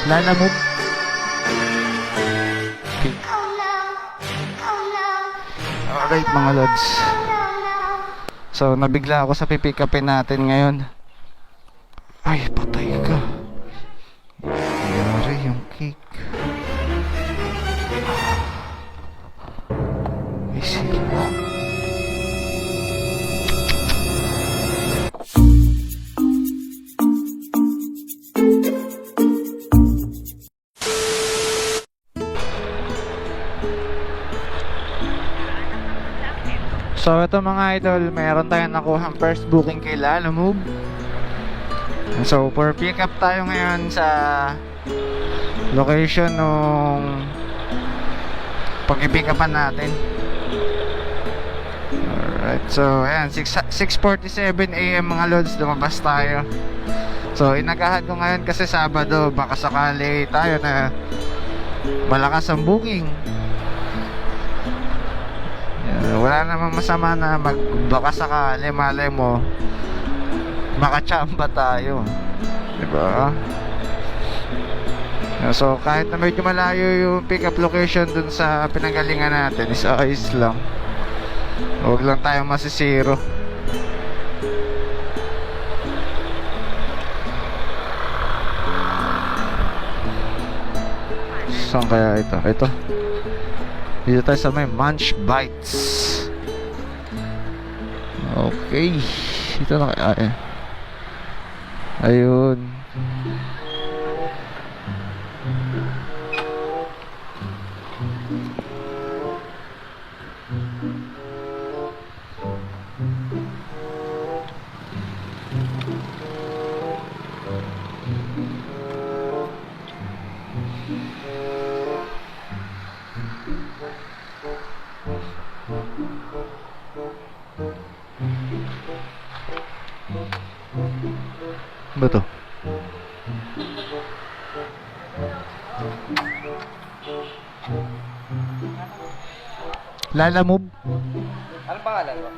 Lalamove. Okay. Alright mga lods. So nabigla ako sa pipick upin natin ngayon. Ay patay ka. Nangyari yung cake. Ay sira. So ito mga idol, meron tayong nakuhang first booking kay Lalamove. So for pick up tayo ngayon sa location nung pag-pick upan natin. Alright, so ayan 6:47 AM mga lods, lumabas tayo. So inagahan ko ngayon kasi Sabado, baka sakali tayo na malakas ang booking. Wala namang masama na baka sakali, malay mo makachamba tayo, diba? So kahit na medyo malayo yung pick up location dun sa pinanggalingan natin, is ayos lang. Huwag lang tayong masisiro. Saan kaya ito? Ito dito tayo sa may Munch Bites. Okay, ito na kaya. Ayun. Ba to? Lalamove. Ano pangalan mo?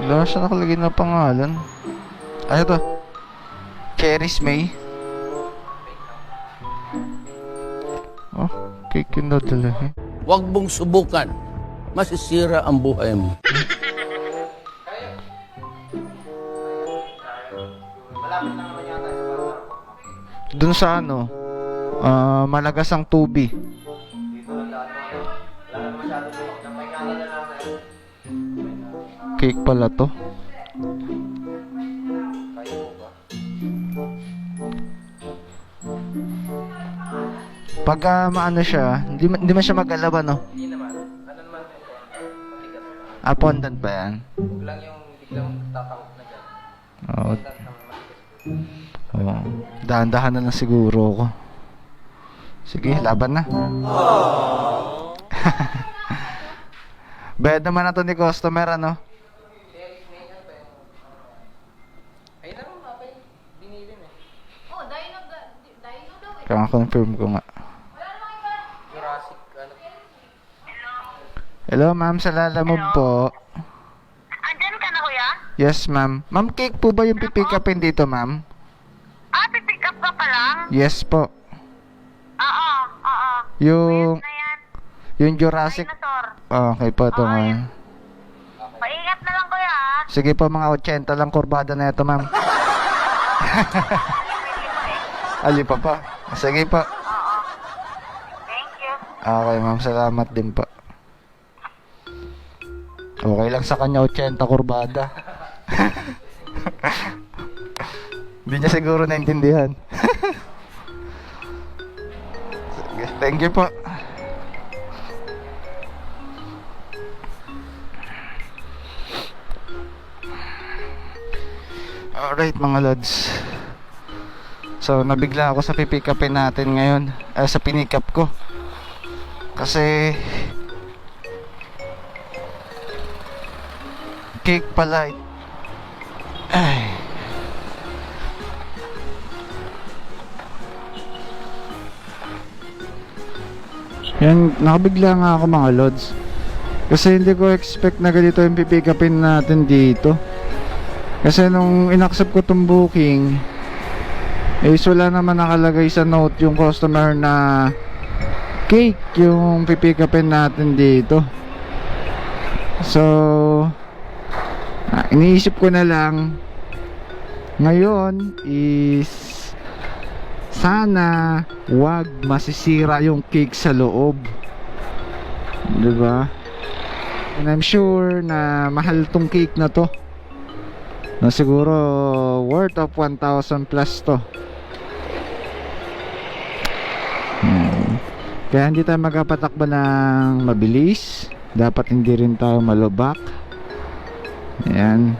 Wala siya nakalagay na pangalan. Ano to? Cherries May. Oh, cake yung nadala eh. Huwag mong subukan. Masisira ang buhay mo. Dun sa ano, Malagasang Tubi. Cake pala to. Pag maano siya, hindi man siya mag-alaba, no? Hindi naman. Ano naman yung Fondant ba yan? huwag lang yung biglang tatakot na dyan. Oo. Fondant naman matigas. Oo. Dahan-dahan na lang siguro ako. Sige, laban na. Bayad naman na to ni customer, ano? Ayun na naman pa yung binili mo eh. Oh, dino daw eh. Kaka-confirm ko nga. Jurassic, ano. Hello, ma'am. Sa Lalamove po. Andyan ka na, kuya? Yes, ma'am. Ma'am, cake po ba yung pipick upin dito, ma'am? Ah, pipick up ka pa lang? Yes po. Oo. Yung Na yan. yung Jurassic. Dinosaur. Okay po ito, ma'am. Paingat na lang, kuya. Sige po, mga 80 lang kurbada na ito, ma'am. Ali pa pa. Sige po. Thank you. Okay, ma'am. Salamat din po. Okay lang sa kanya 80 kurbada. Hindi niya siguro naintindihan. Sige, thank you po. Alright mga lods. So nabigla ako sa pipick upin natin ngayon, sa pinick up ko. Kasi cake pala. Ay. Yan, nakabigla nga ako mga lods. Kasi hindi ko expect na ganito yung pipick upin natin dito. Kasi nung inaccept ko tong booking, is wala naman nakalagay sa note yung customer na cake yung pipick upin natin dito. So iniisip ko na lang ngayon is sana wag masisira yung cake sa loob, diba? And I'm sure na mahal tong cake na to, na siguro worth of 1,000 plus to. Kaya hindi tayo magpapatakbo ng mabilis, dapat hindi rin tayo malubak. Ayan,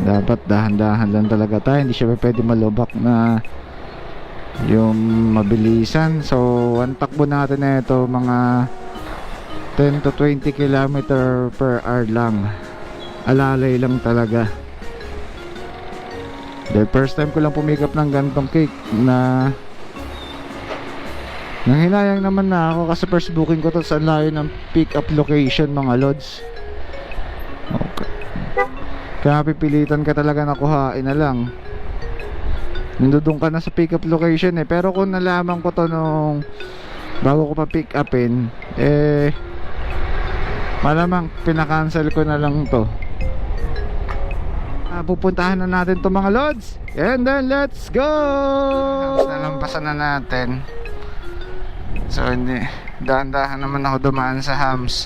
dapat dahan-dahan lang talaga tayo, hindi siya pwede malubak na yung mabilisan. So ang takbo natin na ito mga 10 to 20 km per hour lang, alalay lang talaga. The first time ko lang pumikap ng gantong cake na nanghinayang naman na ako kasi first booking ko to sa layo ng pick up location mga lods. Okay. Kaya pipilitan ka talaga na kuhain na lang. Nandun ka na sa pick up location eh. Pero kung nalaman ko to nung bago ko pa pick upin, malamang pinakancel ko na lang to. Pupuntahan na natin to mga lods, and then let's go. Nalampasan na natin. So hindi, dahan-dahan naman ako dumaan sa hams.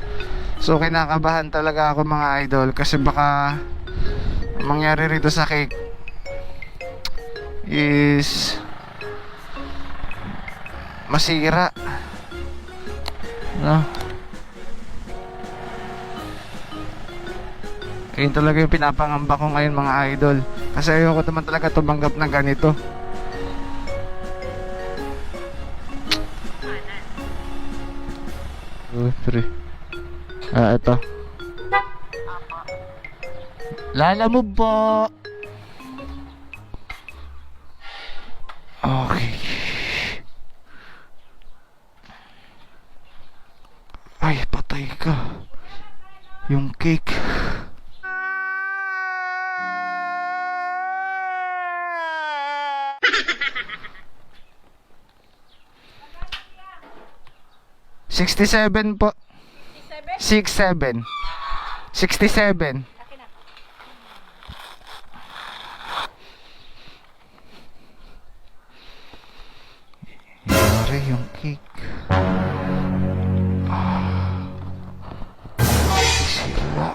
So kinakabahan talaga ako mga idol, kasi baka mangyari rito sa cake is masira, no? Yun talaga yung pinapangamba ko ngayon mga idol, kasi ayoko naman talaga tumanggap ng ganito. Ito. Lala mo po. Okay. Ay, patay ka. Yung cake. $67 po. 67. 67. Yari yung cake. Sira.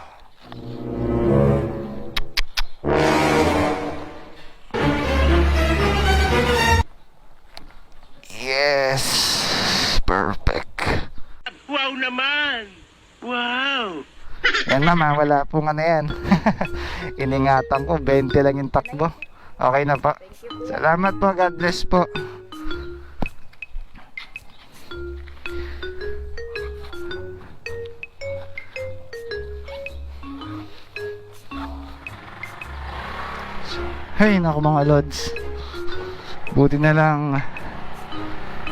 Yes. Perfect. Wow naman! Wow! Yan naman, wala pong ano yan. Iningatan ko, 20 lang yung takbo. Okay na po. Salamat po, God bless po. Hey, naku mga lods. Buti na lang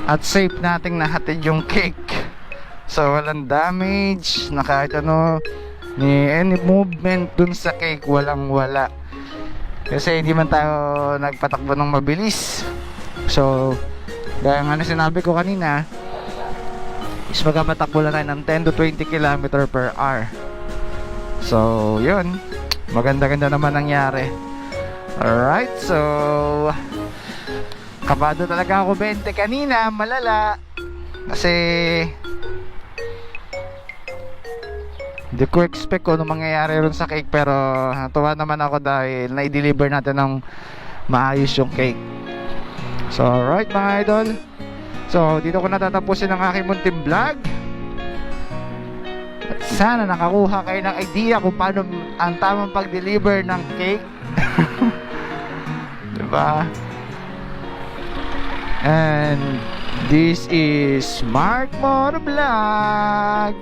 at safe nating nahatid yung cake. So walang damage na kahit ano, ni any movement dun sa cake, walang wala. Kasi hindi man tayo nagpatakbo ng mabilis. So gaya nga na sinabi ko kanina, is magpapatakbo lang tayo ng 10 to 20 km per hour. So yun, maganda-ganda naman nangyari. Alright, so kabado talaga ako 20 kanina, malala. Kasi hindi ko expect kung ano mangyayari ron sa cake, pero natuwa naman ako dahil na-deliver natin ng maayos yung cake. So alright mga idol, so dito ko natatapusin ang aking munting vlog. At sana nakakuha kayo ng idea kung paano ang tamang pag-deliver ng cake. Diba? And this is Mark Motor Vlog,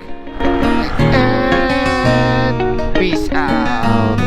and peace out.